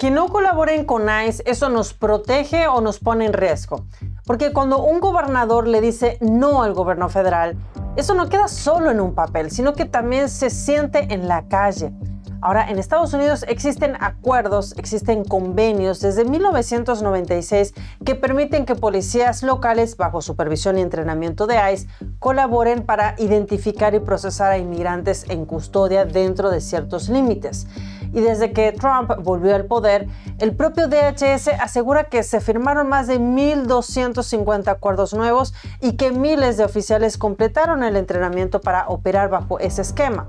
Que no colaboren con ICE, ¿eso nos protege o nos pone en riesgo? Porque cuando un gobernador le dice no al gobierno federal, eso no queda solo en un papel, sino que también se siente en la calle. Ahora, en Estados Unidos existen acuerdos, existen convenios desde 1996 que permiten que policías locales, bajo supervisión y entrenamiento de ICE, colaboren para identificar y procesar a inmigrantes en custodia dentro de ciertos límites. Y desde que Trump volvió al poder, el propio DHS asegura que se firmaron más de 1,250 acuerdos nuevos y que miles de oficiales completaron el entrenamiento para operar bajo ese esquema.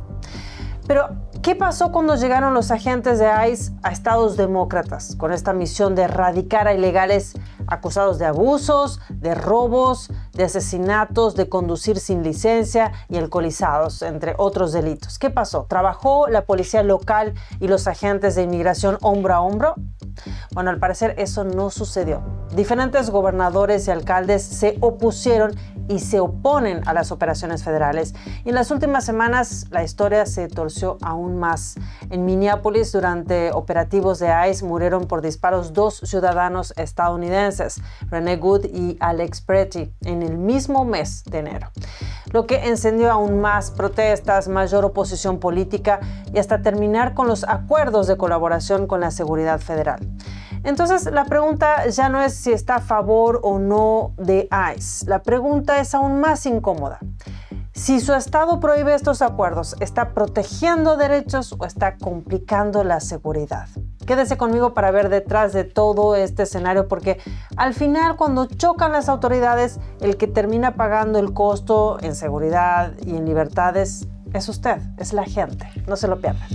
Pero, ¿qué pasó cuando llegaron los agentes de ICE a estados demócratas con esta misión de erradicar a ilegales acusados de abusos, de robos, de asesinatos, de conducir sin licencia y alcoholizados, entre otros delitos? ¿Qué pasó? ¿Trabajó la policía local y los agentes de inmigración hombro a hombro? Bueno, al parecer eso no sucedió. Diferentes gobernadores y alcaldes se opusieron y se oponen a las operaciones federales. Y en las últimas semanas la historia se torció aún más. En Minneapolis, durante operativos de ICE, murieron por disparos 2 ciudadanos estadounidenses, Renee Good y Alex Pretty, en el mismo mes de enero. Lo que encendió aún más protestas, mayor oposición política y hasta terminar con los acuerdos de colaboración con la seguridad federal. Entonces, la pregunta ya no es si está a favor o no de ICE. La pregunta es aún más incómoda. Si su estado prohíbe estos acuerdos, ¿está protegiendo derechos o está complicando la seguridad? Quédese conmigo para ver detrás de todo este escenario, porque al final, cuando chocan las autoridades, el que termina pagando el costo en seguridad y en libertades es usted, es la gente. No se lo pierdan.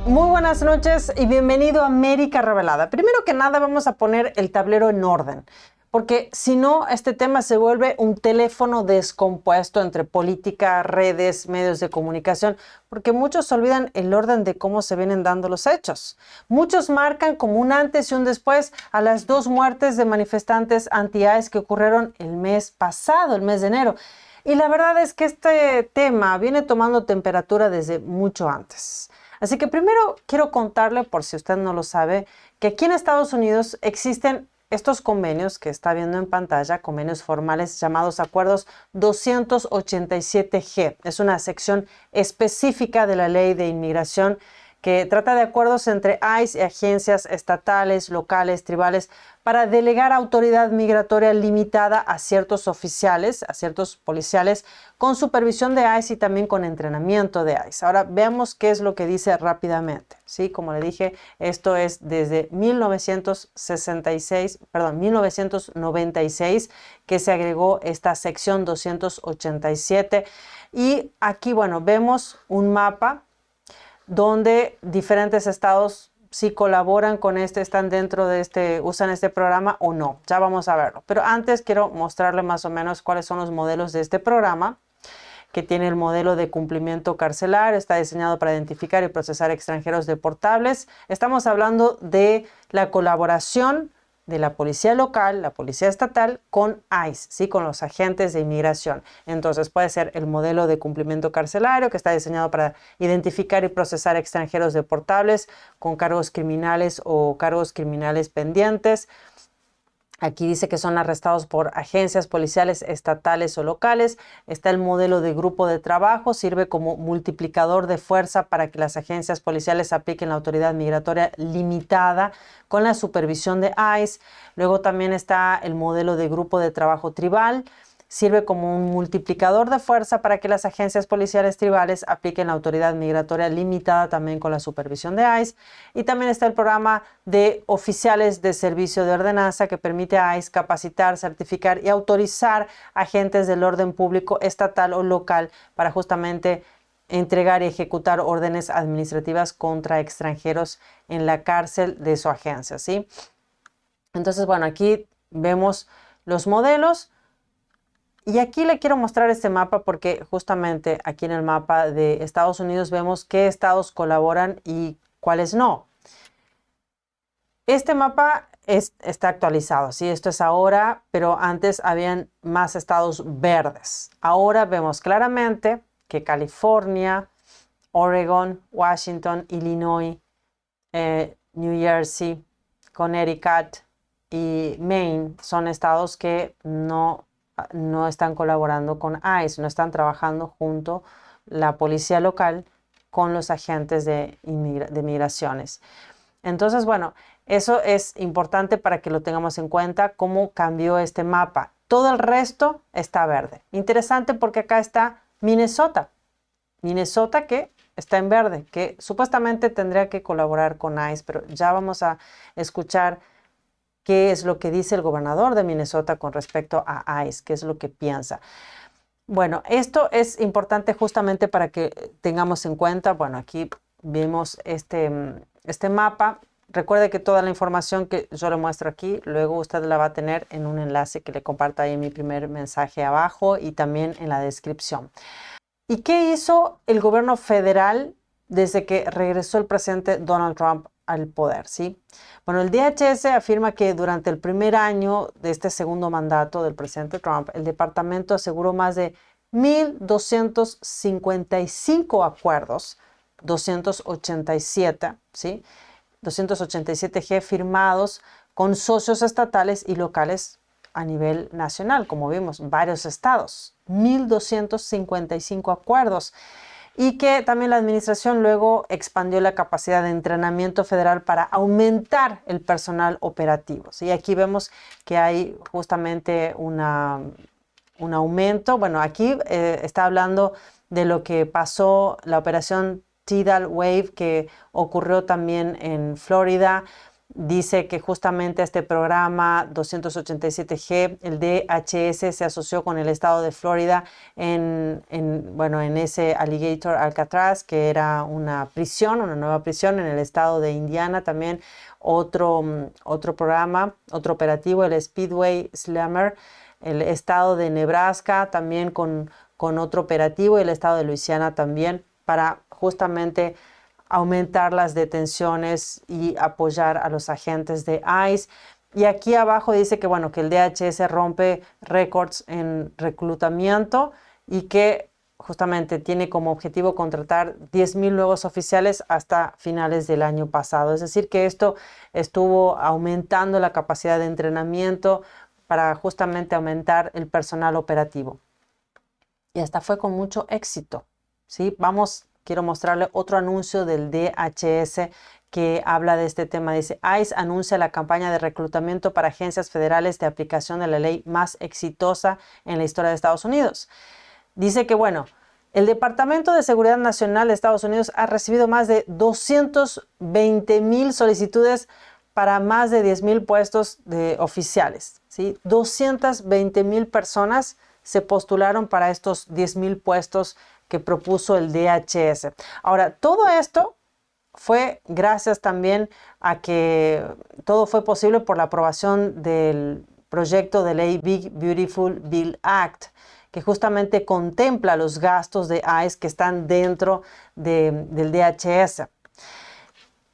Muy buenas noches y bienvenido a América Revelada. Primero que nada vamos a poner el tablero en orden, porque si no, este tema se vuelve un teléfono descompuesto entre política, redes, medios de comunicación, porque muchos olvidan el orden de cómo se vienen dando los hechos. Muchos marcan como un antes y un después a las 2 muertes de manifestantes anti-ICE que ocurrieron el mes pasado, el mes de enero. Y la verdad es que este tema viene tomando temperatura desde mucho antes. Así que primero quiero contarle, por si usted no lo sabe, que aquí en Estados Unidos existen estos convenios que está viendo en pantalla, convenios formales llamados Acuerdos 287G. Es una sección específica de la Ley de Inmigración que trata de acuerdos entre ICE y agencias estatales, locales, tribales, para delegar autoridad migratoria limitada a ciertos oficiales, a ciertos policiales, con supervisión de ICE y también con entrenamiento de ICE. Ahora veamos qué es lo que dice rápidamente. Sí, como le dije, esto es desde 1996 que se agregó esta sección 287. Y aquí, bueno, vemos un mapa donde diferentes estados si colaboran con están dentro de usan este programa o no. Ya vamos a verlo. Pero antes quiero mostrarle más o menos cuáles son los modelos de este programa, que tiene el modelo de cumplimiento carcelario, está diseñado para identificar y procesar extranjeros deportables. Estamos hablando de la colaboración de la policía local, la policía estatal, con ICE, ¿sí? Con los agentes de inmigración. Entonces puede ser el modelo de cumplimiento carcelario, que está diseñado para identificar y procesar extranjeros deportables con cargos criminales o cargos criminales pendientes. Aquí dice que son arrestados por agencias policiales estatales o locales. Está el modelo de grupo de trabajo, sirve como multiplicador de fuerza para que las agencias policiales apliquen la autoridad migratoria limitada con la supervisión de ICE. Luego también está el modelo de grupo de trabajo tribal. Sirve como un multiplicador de fuerza para que las agencias policiales tribales apliquen la autoridad migratoria limitada también con la supervisión de ICE. Y también está el programa de oficiales de servicio de ordenanza que permite a ICE capacitar, certificar y autorizar agentes del orden público estatal o local para justamente entregar y ejecutar órdenes administrativas contra extranjeros en la cárcel de su agencia, ¿sí? Entonces, bueno, aquí vemos los modelos. Y aquí le quiero mostrar este mapa porque justamente aquí en el mapa de Estados Unidos vemos qué estados colaboran y cuáles no. Este mapa está actualizado, ¿sí? Esto es ahora, pero antes habían más estados verdes. Ahora vemos claramente que California, Oregon, Washington, Illinois, New Jersey, Connecticut y Maine son estados que no están colaborando con ICE, no están trabajando junto la policía local con los agentes de migraciones. Entonces, bueno, eso es importante para que lo tengamos en cuenta, cómo cambió este mapa. Todo el resto está verde. Interesante porque acá está Minnesota. Minnesota que está en verde, que supuestamente tendría que colaborar con ICE, pero ya vamos a escuchar qué es lo que dice el gobernador de Minnesota con respecto a ICE, qué es lo que piensa. Bueno, esto es importante justamente para que tengamos en cuenta, bueno, aquí vemos este mapa. Recuerde que toda la información que yo le muestro aquí, luego usted la va a tener en un enlace que le comparto ahí en mi primer mensaje abajo y también en la descripción. ¿Y qué hizo el gobierno federal desde que regresó el presidente Donald Trump al poder? ¿Sí? Bueno, el DHS afirma que durante el primer año de este segundo mandato del presidente Trump, el departamento aseguró más de 1,255 acuerdos, 287, ¿sí? 287G firmados con socios estatales y locales a nivel nacional, como vimos, varios estados, 1,255 acuerdos. Y que también la administración luego expandió la capacidad de entrenamiento federal para aumentar el personal operativo. ¿Sí? Aquí vemos que hay justamente un aumento. Bueno, aquí está hablando de lo que pasó, la operación Tidal Wave que ocurrió también en Florida. Dice que justamente este programa 287G, el DHS, se asoció con el estado de Florida en ese Alligator Alcatraz, que era una prisión, una nueva prisión en el estado de Indiana. También otro programa, otro operativo, el Speedway Slammer, el estado de Nebraska también con otro operativo y el estado de Luisiana también para justamente aumentar las detenciones y apoyar a los agentes de ICE. Y aquí abajo dice que, bueno, que el DHS rompe récords en reclutamiento y que justamente tiene como objetivo contratar 10,000 nuevos oficiales hasta finales del año pasado. Es decir, que esto estuvo aumentando la capacidad de entrenamiento para justamente aumentar el personal operativo. Y hasta fue con mucho éxito, ¿sí? Quiero mostrarle otro anuncio del DHS que habla de este tema. Dice, ICE anuncia la campaña de reclutamiento para agencias federales de aplicación de la ley más exitosa en la historia de Estados Unidos. Dice que, bueno, el Departamento de Seguridad Nacional de Estados Unidos ha recibido más de 220,000 solicitudes para más de 10,000 puestos de oficiales, ¿sí? 220,000 personas se postularon para estos 10,000 puestos que propuso el DHS. Ahora, todo esto fue gracias también a que todo fue posible por la aprobación del proyecto de ley Big Beautiful Bill Act, que justamente contempla los gastos de ICE que están dentro del DHS.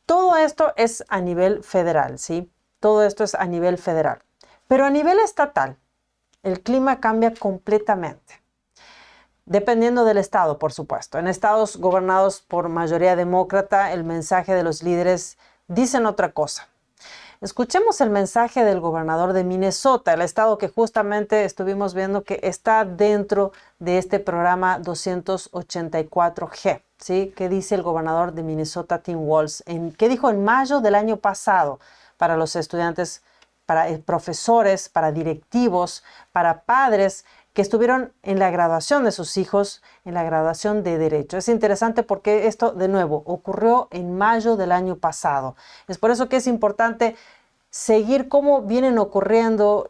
Todo esto es a nivel federal, ¿sí? Todo esto es a nivel federal. Pero a nivel estatal, el clima cambia completamente. Dependiendo del estado, por supuesto. En estados gobernados por mayoría demócrata, el mensaje de los líderes dicen otra cosa. Escuchemos el mensaje del gobernador de Minnesota, el estado que justamente estuvimos viendo que está dentro de este programa 284G. ¿Sí? ¿Qué dice el gobernador de Minnesota, Tim Walz? ¿Qué dijo en mayo del año pasado para los estudiantes, para profesores, para directivos, para padres que estuvieron en la graduación de sus hijos, en la graduación de Derecho? Es interesante porque esto, de nuevo, ocurrió en mayo del año pasado. Es por eso que es importante seguir cómo vienen ocurriendo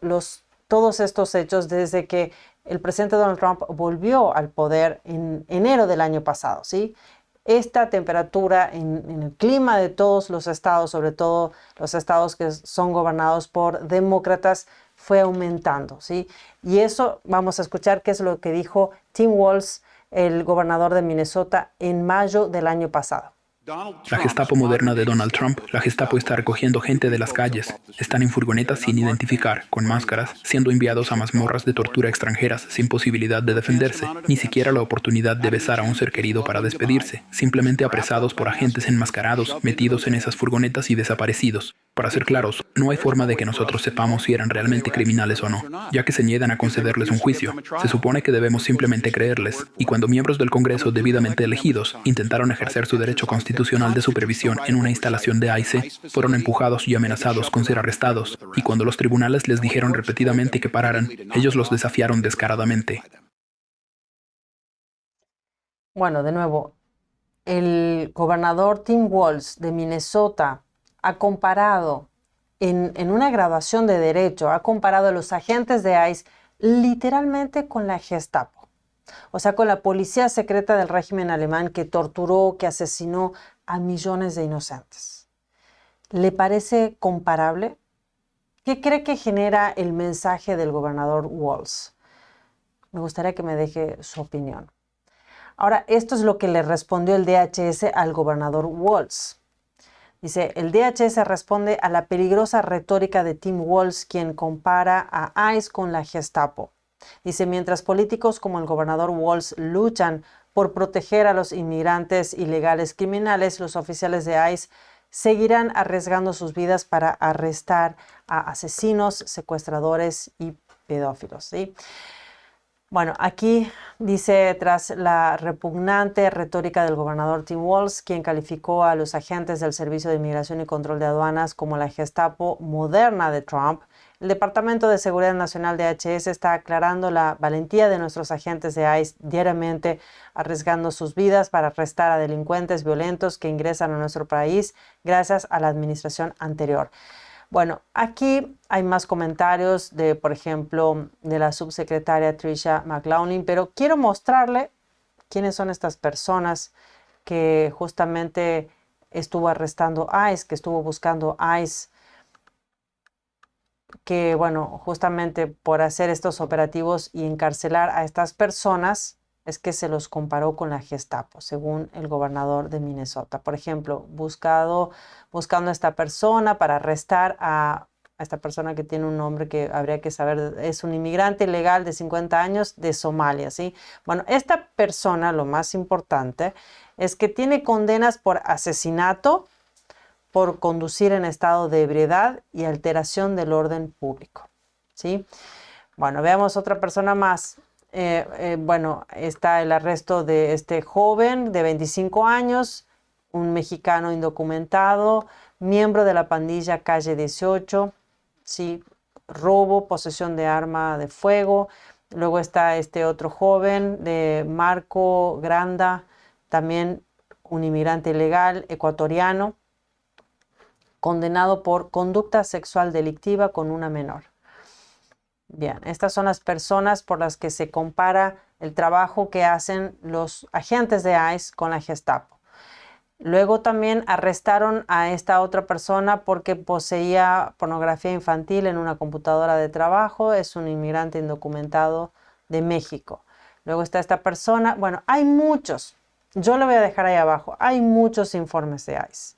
todos estos hechos desde que el presidente Donald Trump volvió al poder en enero del año pasado, ¿sí? Esta temperatura en el clima de todos los estados, sobre todo los estados que son gobernados por demócratas, fue aumentando, ¿sí? Y eso vamos a escuchar qué es lo que dijo Tim Walz, el gobernador de Minnesota, en mayo del año pasado. La Gestapo moderna de Donald Trump, la Gestapo está recogiendo gente de las calles. Están en furgonetas sin identificar, con máscaras, siendo enviados a mazmorras de tortura extranjeras sin posibilidad de defenderse, ni siquiera la oportunidad de besar a un ser querido para despedirse, simplemente apresados por agentes enmascarados, metidos en esas furgonetas y desaparecidos. Para ser claros, no hay forma de que nosotros sepamos si eran realmente criminales o no, ya que se niegan a concederles un juicio. Se supone que debemos simplemente creerles, y cuando miembros del Congreso debidamente elegidos intentaron ejercer su derecho constitucional de supervisión en una instalación de ICE, fueron empujados y amenazados con ser arrestados, y cuando los tribunales les dijeron repetidamente que pararan, ellos los desafiaron descaradamente. Bueno, de nuevo, el gobernador Tim Walz de Minnesota ha comparado, en una graduación de Derecho, ha comparado a los agentes de ICE literalmente con la Gestapo. O sea, con la policía secreta del régimen alemán que torturó, que asesinó a millones de inocentes. ¿Le parece comparable? ¿Qué cree que genera el mensaje del gobernador Walz? Me gustaría que me deje su opinión. Ahora, esto es lo que le respondió el DHS al gobernador Walz. Dice, el DHS responde a la peligrosa retórica de Tim Walz, quien compara a ICE con la Gestapo. Dice, mientras políticos como el gobernador Walz luchan por proteger a los inmigrantes ilegales criminales, los oficiales de ICE seguirán arriesgando sus vidas para arrestar a asesinos, secuestradores y pedófilos, ¿sí? Bueno, aquí dice, tras la repugnante retórica del gobernador Tim Walz, quien calificó a los agentes del Servicio de Inmigración y Control de Aduanas como la Gestapo moderna de Trump, el Departamento de Seguridad Nacional de DHS está aclarando la valentía de nuestros agentes de ICE diariamente, arriesgando sus vidas para arrestar a delincuentes violentos que ingresan a nuestro país gracias a la administración anterior. Bueno, aquí hay más comentarios de, por ejemplo, de la subsecretaria Tricia McLaughlin, pero quiero mostrarle quiénes son estas personas que justamente estuvo arrestando ICE, que estuvo buscando ICE, que, bueno, justamente por hacer estos operativos y encarcelar a estas personas es que se los comparó con la Gestapo, según el gobernador de Minnesota. Por ejemplo, buscando a esta persona para arrestar a esta persona que tiene un nombre que habría que saber, es un inmigrante ilegal de 50 años de Somalia, ¿sí? Bueno, esta persona, lo más importante, es que tiene condenas por asesinato, por conducir en estado de ebriedad y alteración del orden público, ¿sí? Bueno, veamos otra persona más. Bueno, está el arresto de este joven de 25 años, un mexicano indocumentado, miembro de la pandilla Calle 18, ¿sí? Robo, posesión de arma de fuego. Luego está este otro joven de Marco Granda, también un inmigrante ilegal ecuatoriano, condenado por conducta sexual delictiva con una menor. Bien, estas son las personas por las que se compara el trabajo que hacen los agentes de ICE con la Gestapo. Luego también arrestaron a esta otra persona porque poseía pornografía infantil en una computadora de trabajo. Es un inmigrante indocumentado de México. Luego está esta persona. Bueno, hay muchos. Yo lo voy a dejar ahí abajo. Hay muchos informes de ICE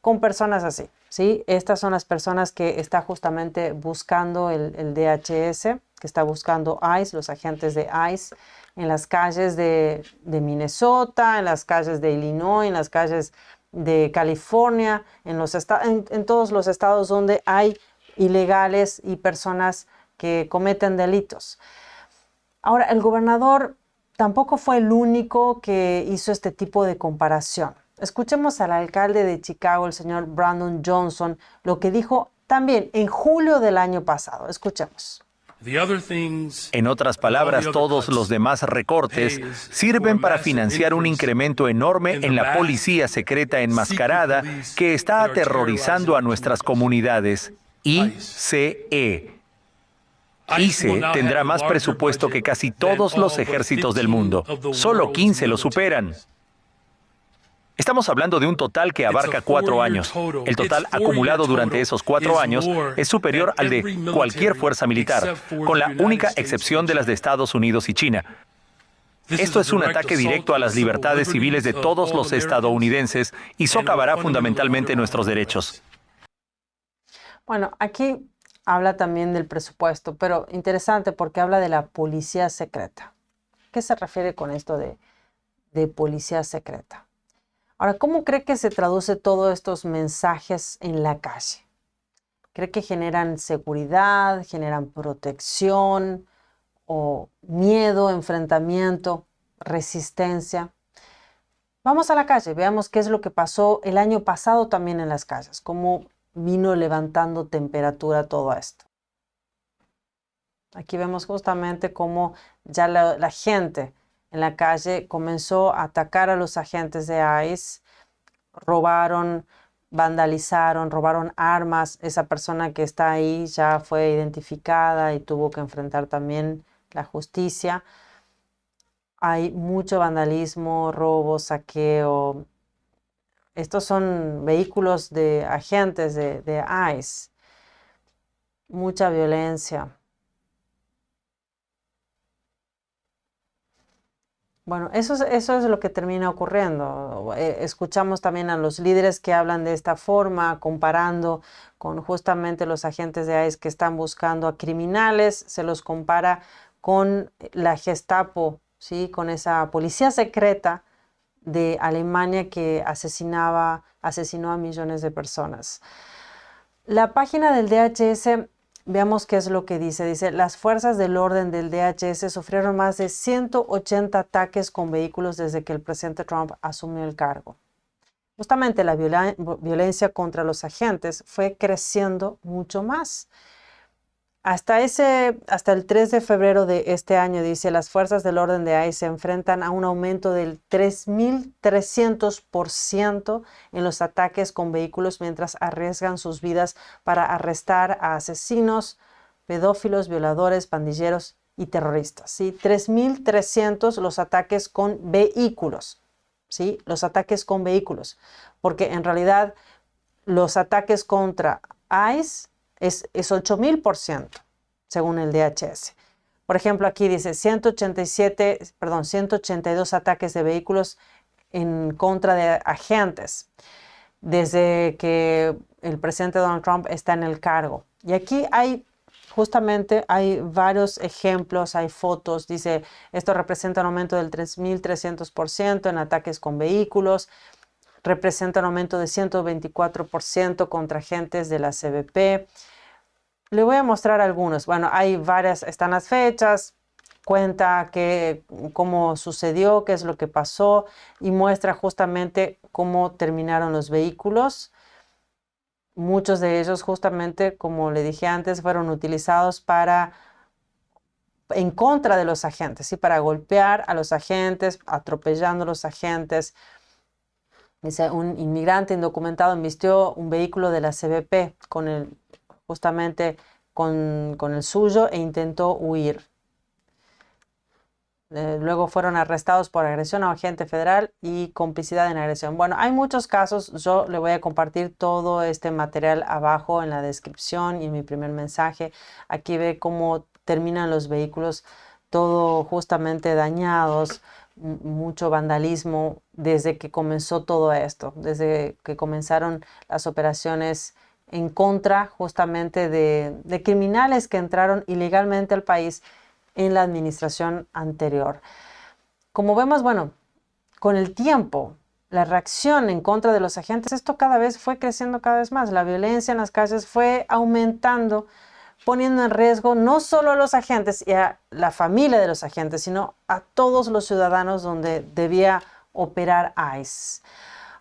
con personas así, ¿sí? Estas son las personas que está justamente buscando el DHS, que está buscando ICE, los agentes de ICE, en las calles de Minnesota, en las calles de Illinois, en las calles de California, en todos los estados donde hay ilegales y personas que cometen delitos. Ahora, el gobernador tampoco fue el único que hizo este tipo de comparación. Escuchemos al alcalde de Chicago, el señor Brandon Johnson, lo que dijo también en julio del año pasado. Escuchemos. En otras palabras, todos los demás recortes sirven para financiar un incremento enorme en la policía secreta enmascarada que está aterrorizando a nuestras comunidades. ICE. ICE tendrá más presupuesto que casi todos los ejércitos del mundo. Solo 15 lo superan. Estamos hablando de un total que abarca 4 años. El total acumulado durante esos 4 años es superior al de cualquier fuerza militar, con la única excepción de las de Estados Unidos y China. Esto es un ataque directo a las libertades civiles de todos los estadounidenses y socavará fundamentalmente nuestros derechos. Bueno, aquí habla también del presupuesto, pero interesante porque habla de la policía secreta. ¿Qué se refiere con esto de policía secreta? Ahora, ¿cómo cree que se traduce todos estos mensajes en la calle? ¿Cree que generan seguridad, generan protección o miedo, enfrentamiento, resistencia? Vamos a la calle, veamos qué es lo que pasó el año pasado también en las calles, cómo vino levantando temperatura todo esto. Aquí vemos justamente cómo ya la gente en la calle comenzó a atacar a los agentes de ICE, robaron, vandalizaron, robaron armas. Esa persona que está ahí ya fue identificada y tuvo que enfrentar también la justicia. Hay mucho vandalismo, robo, saqueo. Estos son vehículos de agentes de ICE. Mucha violencia. Bueno, eso es lo que termina ocurriendo. Escuchamos también a los líderes que hablan de esta forma, comparando con justamente los agentes de ICE que están buscando a criminales. Se los compara con la Gestapo, ¿sí? Con esa policía secreta de Alemania que asesinó a millones de personas. La página del DHS, veamos qué es lo que dice. Dice, las fuerzas del orden del DHS sufrieron más de 180 ataques con vehículos desde que el presidente Trump asumió el cargo. Justamente la violencia contra los agentes fue creciendo mucho más. Hasta el 3 de febrero de este año, dice, las fuerzas del orden de ICE se enfrentan a un aumento del 3.300% en los ataques con vehículos mientras arriesgan sus vidas para arrestar a asesinos, pedófilos, violadores, pandilleros y terroristas. ¿Sí? 3.300 los ataques con vehículos. ¿Sí? Los ataques con vehículos. Porque en realidad los ataques contra ICE es 8.000%, según el DHS. Por ejemplo, aquí dice 182 ataques de vehículos en contra de agentes desde que el presidente Donald Trump está en el cargo. Y aquí hay varios ejemplos, hay fotos. Dice, esto representa un aumento del 3.300% en ataques con vehículos. Representa un aumento de 124% contra agentes de la CBP. Le voy a mostrar algunos. Bueno, hay varias, están las fechas, cuenta cómo sucedió, qué es lo que pasó y muestra justamente cómo terminaron los vehículos. Muchos de ellos justamente, como le dije antes, fueron utilizados en contra de los agentes, ¿sí? Para golpear a los agentes, atropellando a los agentes. Dice, un inmigrante indocumentado embistió un vehículo de la CBP justamente con el suyo e intentó huir. Luego fueron arrestados por agresión a un agente federal y complicidad en agresión. Bueno, hay muchos casos. Yo le voy a compartir todo este material abajo en la descripción y en mi primer mensaje. Aquí ve cómo terminan los vehículos, todo justamente dañados. Mucho vandalismo desde que comenzó todo esto, desde que comenzaron las operaciones en contra justamente de criminales que entraron ilegalmente al país en la administración anterior. Como vemos, bueno, con el tiempo, la reacción en contra de los agentes, esto cada vez fue creciendo cada vez más. La violencia en las calles fue aumentando, poniendo en riesgo no solo a los agentes y a la familia de los agentes, sino a todos los ciudadanos donde debía operar ICE.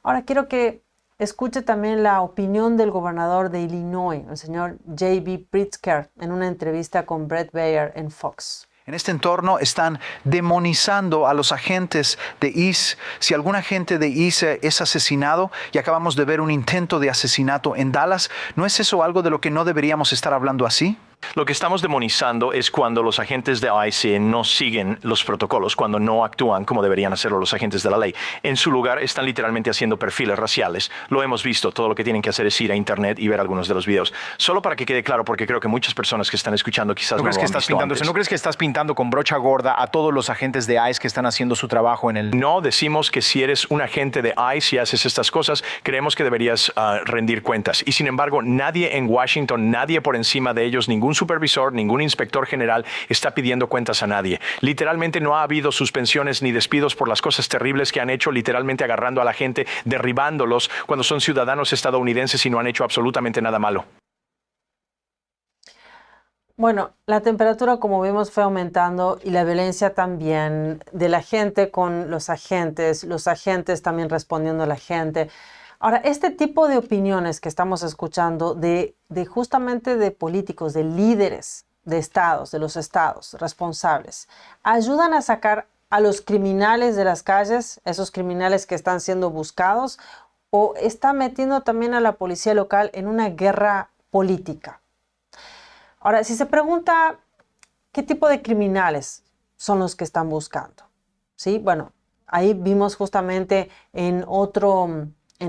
Ahora quiero que escuche también la opinión del gobernador de Illinois, el señor J.B. Pritzker, en una entrevista con Bret Baier en Fox. En este entorno están demonizando a los agentes de ICE. Si algún agente de ICE es asesinado, y acabamos de ver un intento de asesinato en Dallas, ¿no es eso algo de lo que no deberíamos estar hablando así? Lo que estamos demonizando es cuando los agentes de ICE no siguen los protocolos, cuando no actúan como deberían hacerlo los agentes de la ley. En su lugar están literalmente haciendo perfiles raciales. Lo hemos visto, todo lo que tienen que hacer es ir a internet y ver algunos de los videos. Solo para que quede claro, porque creo que muchas personas que están escuchando quizás no lo han visto antes. ¿No crees que estás pintando con brocha gorda a todos los agentes de ICE que están haciendo su trabajo en el... No decimos que si eres un agente de ICE y haces estas cosas, creemos que deberías rendir cuentas. Y sin embargo, nadie en Washington, nadie por encima de ellos, ningún supervisor, ningún inspector general está pidiendo cuentas a nadie. Literalmente no ha habido suspensiones ni despidos por las cosas terribles que han hecho, literalmente agarrando a la gente, derribándolos cuando son ciudadanos estadounidenses y no han hecho absolutamente nada malo. Bueno, la temperatura, como vimos, fue aumentando y la violencia también de la gente con los agentes también respondiendo a la gente. Ahora, este tipo de opiniones que estamos escuchando de justamente de políticos, de líderes de estados, de los estados responsables, ayudan a sacar a los criminales de las calles, esos criminales que están siendo buscados, o está metiendo también a la policía local en una guerra política. Ahora, si se pregunta qué tipo de criminales son los que están buscando, ¿sí? Bueno, ahí vimos justamente en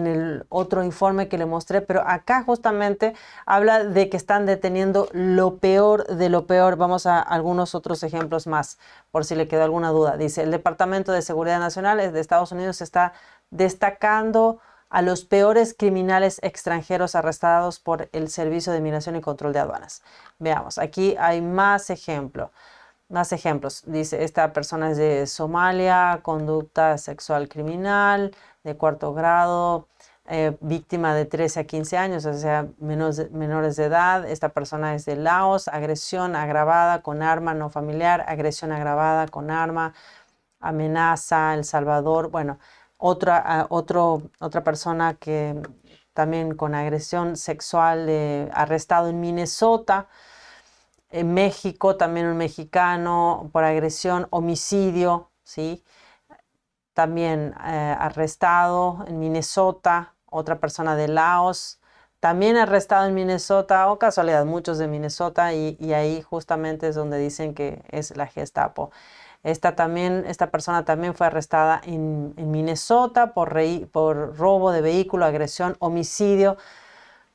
el otro informe que le mostré, pero acá justamente habla de que están deteniendo lo peor de lo peor. Vamos a algunos otros ejemplos más, por si le quedó alguna duda. Dice, el Departamento de Seguridad Nacional de Estados Unidos está destacando a los peores criminales extranjeros arrestados por el Servicio de Migración y Control de Aduanas. Veamos, aquí hay más ejemplos. Dice, esta persona es de Somalia, conducta sexual criminal, de 4º grado, víctima de 13 a 15 años, o sea, menores de edad. Esta persona es de Laos, agresión agravada con arma no familiar, agresión agravada con arma, amenaza, El Salvador. Bueno, otra persona que también con agresión sexual arrestado en Minnesota. En México, también un mexicano por agresión, homicidio, ¿sí? También arrestado en Minnesota, otra persona de Laos, también arrestado en Minnesota, o casualidad, muchos de Minnesota, y ahí justamente es donde dicen que es la Gestapo. Esta persona también fue arrestada en Minnesota por robo de vehículo, agresión, homicidio.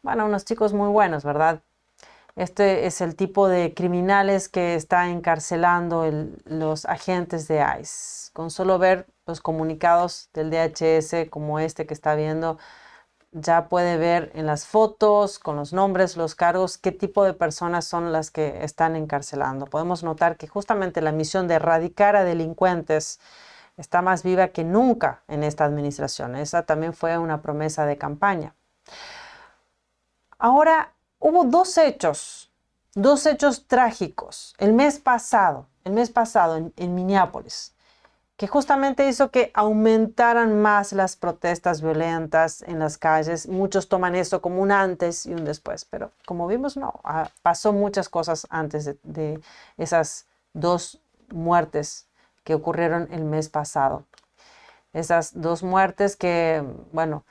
Bueno, unos chicos muy buenos, ¿verdad? Este es el tipo de criminales que está encarcelando los agentes de ICE. Con solo ver los comunicados del DHS como este que está viendo, ya puede ver en las fotos, con los nombres, los cargos, qué tipo de personas son las que están encarcelando. Podemos notar que justamente la misión de erradicar a delincuentes está más viva que nunca en esta administración. Esa también fue una promesa de campaña. Ahora, hubo dos hechos trágicos el mes pasado en Minneapolis, que justamente hizo que aumentaran más las protestas violentas en las calles. Muchos toman esto como un antes y un después, pero como vimos, no, pasó muchas cosas antes de esas 2 muertes que ocurrieron el mes pasado. Esas 2 muertes que, bueno,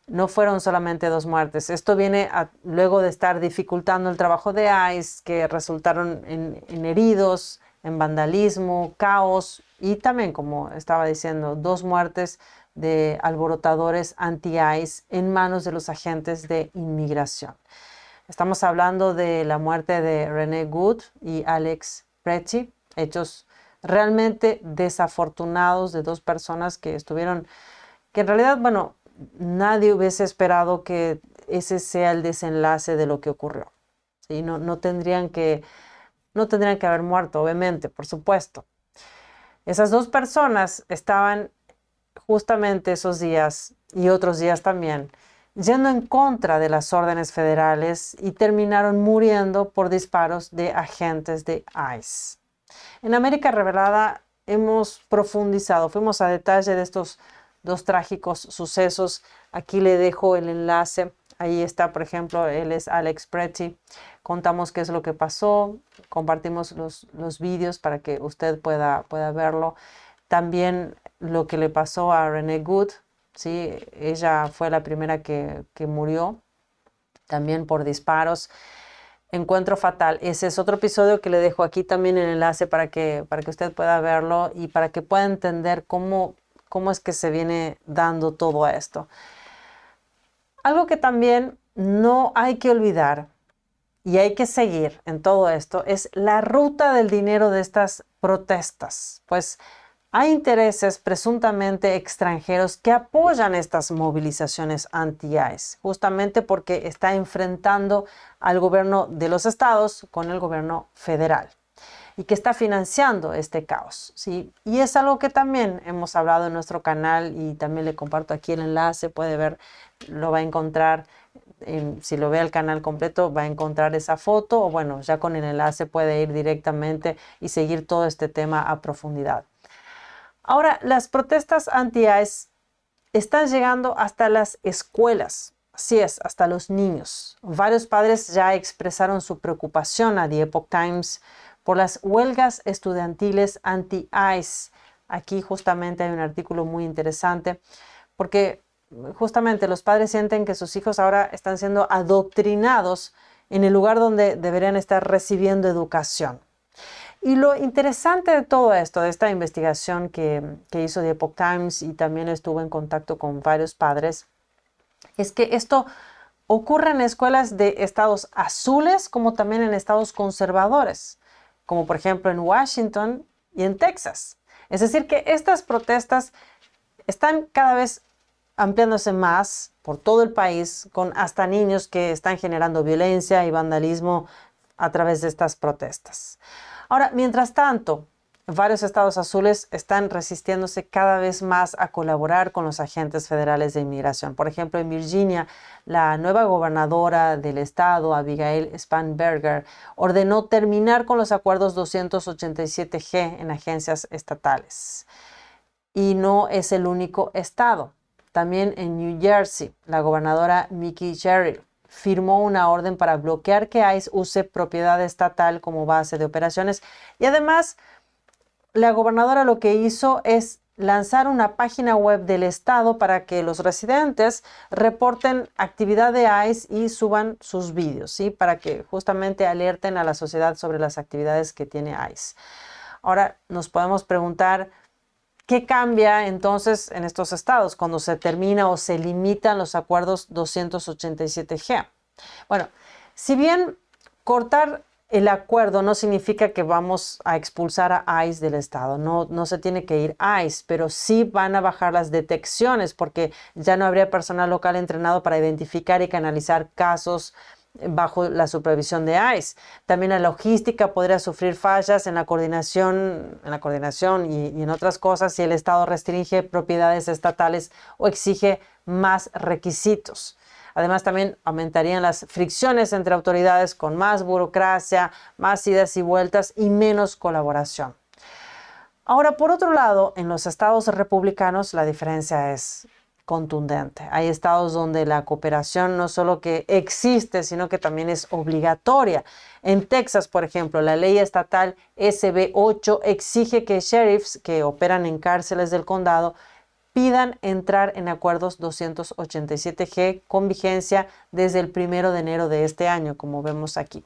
no fueron solamente 2 muertes. Esto viene luego de estar dificultando el trabajo de ICE, que resultaron en heridos, en vandalismo, caos y también, como estaba diciendo, 2 muertes de alborotadores anti-ICE en manos de los agentes de inmigración. Estamos hablando de la muerte de Renee Good y Alex Pretty, hechos realmente desafortunados de 2 personas que en realidad, bueno, nadie hubiese esperado que ese sea el desenlace de lo que ocurrió. ¿Sí? No tendrían que haber muerto, obviamente, por supuesto. Esas 2 personas estaban justamente esos días y otros días también yendo en contra de las órdenes federales y terminaron muriendo por disparos de agentes de ICE. En América Revelada hemos profundizado, fuimos a detalle de estos 2 trágicos sucesos. Aquí le dejo el enlace. Ahí está, por ejemplo, él es Alex Pretty. Contamos qué es lo que pasó, compartimos los vídeos para que usted pueda verlo. También lo que le pasó a Renee Good, ¿sí? Ella fue la primera que murió, también por disparos. Encuentro Fatal. Ese es otro episodio que le dejo aquí también el enlace para que usted pueda verlo y para que pueda entender cómo es que se viene dando todo esto. Algo que también no hay que olvidar y hay que seguir en todo esto es la ruta del dinero de estas protestas. Pues hay intereses presuntamente extranjeros que apoyan estas movilizaciones anti-ICE, justamente porque está enfrentando al gobierno de los estados con el gobierno federal y que está financiando este caos, ¿sí? Y es algo que también hemos hablado en nuestro canal y también le comparto aquí el enlace, puede ver, lo va a encontrar, si lo ve al canal completo va a encontrar esa foto o bueno, ya con el enlace puede ir directamente y seguir todo este tema a profundidad. Ahora, las protestas anti-ICE están llegando hasta las escuelas, así es, hasta los niños. Varios padres ya expresaron su preocupación a The Epoch Times por las huelgas estudiantiles anti-ICE. Aquí justamente hay un artículo muy interesante porque justamente los padres sienten que sus hijos ahora están siendo adoctrinados en el lugar donde deberían estar recibiendo educación. Y lo interesante de todo esto, de esta investigación que hizo The Epoch Times y también estuvo en contacto con varios padres, es que esto ocurre en escuelas de estados azules como también en estados conservadores, como por ejemplo en Washington y en Texas. Es decir, que estas protestas están cada vez ampliándose más por todo el país, con hasta niños que están generando violencia y vandalismo a través de estas protestas. Ahora, mientras tanto, varios estados azules están resistiéndose cada vez más a colaborar con los agentes federales de inmigración. Por ejemplo, en Virginia, la nueva gobernadora del estado, Abigail Spanberger, ordenó terminar con los acuerdos 287G en agencias estatales. Y no es el único estado. También en New Jersey, la gobernadora Mickey Sherrill firmó una orden para bloquear que ICE use propiedad estatal como base de operaciones. Y además, la gobernadora lo que hizo es lanzar una página web del estado para que los residentes reporten actividad de ICE y suban sus vídeos, ¿sí? Para que justamente alerten a la sociedad sobre las actividades que tiene ICE. Ahora nos podemos preguntar, ¿qué cambia entonces en estos estados cuando se termina o se limitan los acuerdos 287G? Bueno, si bien cortar el acuerdo no significa que vamos a expulsar a ICE del estado, no se tiene que ir ICE, pero sí van a bajar las detecciones porque ya no habría personal local entrenado para identificar y canalizar casos bajo la supervisión de ICE. También la logística podría sufrir fallas en la coordinación y en otras cosas si el Estado restringe propiedades estatales o exige más requisitos. Además, también aumentarían las fricciones entre autoridades con más burocracia, más idas y vueltas y menos colaboración. Ahora, por otro lado, en los estados republicanos la diferencia es contundente. Hay estados donde la cooperación no solo que existe, sino que también es obligatoria. En Texas, por ejemplo, la ley estatal SB 8 exige que sheriffs que operan en cárceles del condado pidan entrar en acuerdos 287G con vigencia desde el 1 de enero de este año, como vemos aquí.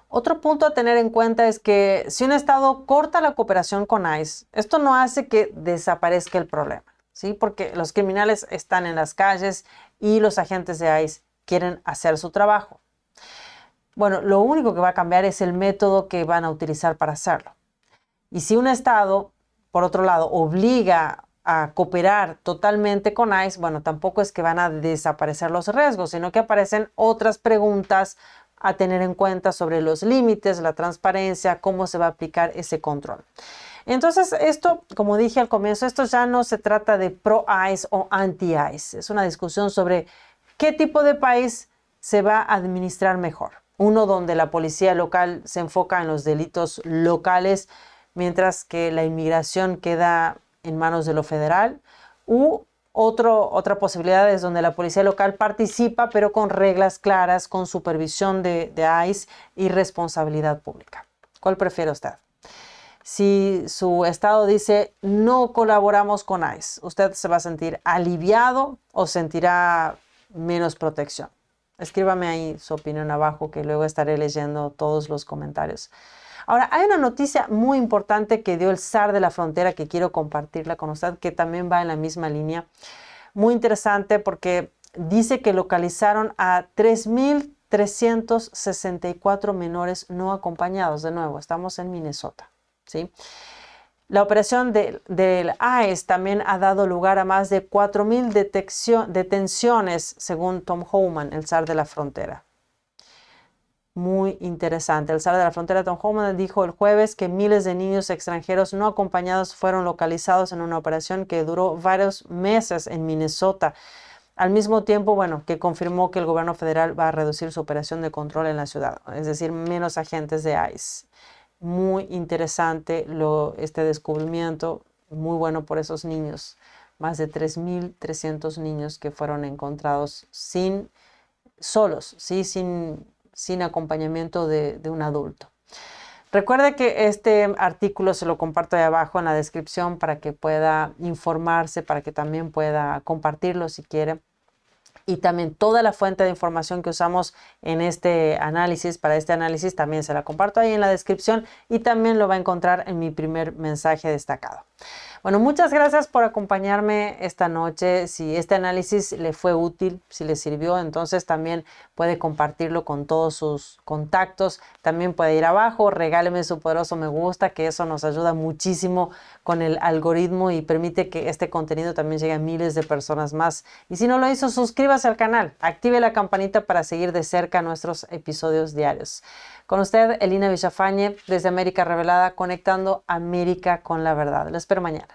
Otro punto a tener en cuenta es que si un estado corta la cooperación con ICE, esto no hace que desaparezca el problema, ¿sí? Porque los criminales están en las calles y los agentes de ICE quieren hacer su trabajo. Bueno, lo único que va a cambiar es el método que van a utilizar para hacerlo. Y si un estado, por otro lado, obliga a cooperar totalmente con ICE, bueno, tampoco es que van a desaparecer los riesgos, sino que aparecen otras preguntas a tener en cuenta sobre los límites, la transparencia, cómo se va a aplicar ese control. Entonces, esto, como dije al comienzo, esto ya no se trata de pro-ICE o anti-ICE. Es una discusión sobre qué tipo de país se va a administrar mejor. Uno donde la policía local se enfoca en los delitos locales, mientras que la inmigración queda en manos de lo federal, u otra posibilidad es donde la policía local participa, pero con reglas claras, con supervisión de ICE y responsabilidad pública. ¿Cuál prefiere usted? Si su estado dice no colaboramos con ICE, ¿usted se va a sentir aliviado o sentirá menos protección? Escríbame ahí su opinión abajo, que luego estaré leyendo todos los comentarios. Ahora, hay una noticia muy importante que dio el zar de la frontera que quiero compartirla con usted, que también va en la misma línea. Muy interesante porque dice que localizaron a 3.364 menores no acompañados. De nuevo, estamos en Minnesota, ¿sí? La operación del ICE también ha dado lugar a más de 4.000 detenciones, según Tom Homan, el zar de la frontera. Muy interesante. El zar de la frontera, Tom Homan, dijo el jueves que miles de niños extranjeros no acompañados fueron localizados en una operación que duró varios meses en Minnesota. Al mismo tiempo, que confirmó que el gobierno federal va a reducir su operación de control en la ciudad, es decir, menos agentes de ICE. Muy interesante este descubrimiento, muy bueno por esos niños. Más de 3.300 niños que fueron encontrados solos, ¿sí? sin acompañamiento de un adulto. Recuerde que este artículo se lo comparto ahí abajo en la descripción para que pueda informarse, para que también pueda compartirlo si quiere. Y también toda la fuente de información que usamos en para este análisis, también se la comparto ahí en la descripción y también lo va a encontrar en mi primer mensaje destacado. Bueno, muchas gracias por acompañarme esta noche. Si este análisis le fue útil, si le sirvió, entonces también puede compartirlo con todos sus contactos. También puede ir abajo, regáleme su poderoso me gusta, que eso nos ayuda muchísimo con el algoritmo y permite que este contenido también llegue a miles de personas más. Y si no lo hizo, suscríbase al canal, active la campanita para seguir de cerca nuestros episodios diarios. Con usted, Elina Villafañe, desde América Revelada, conectando América con la verdad. Lo espero mañana.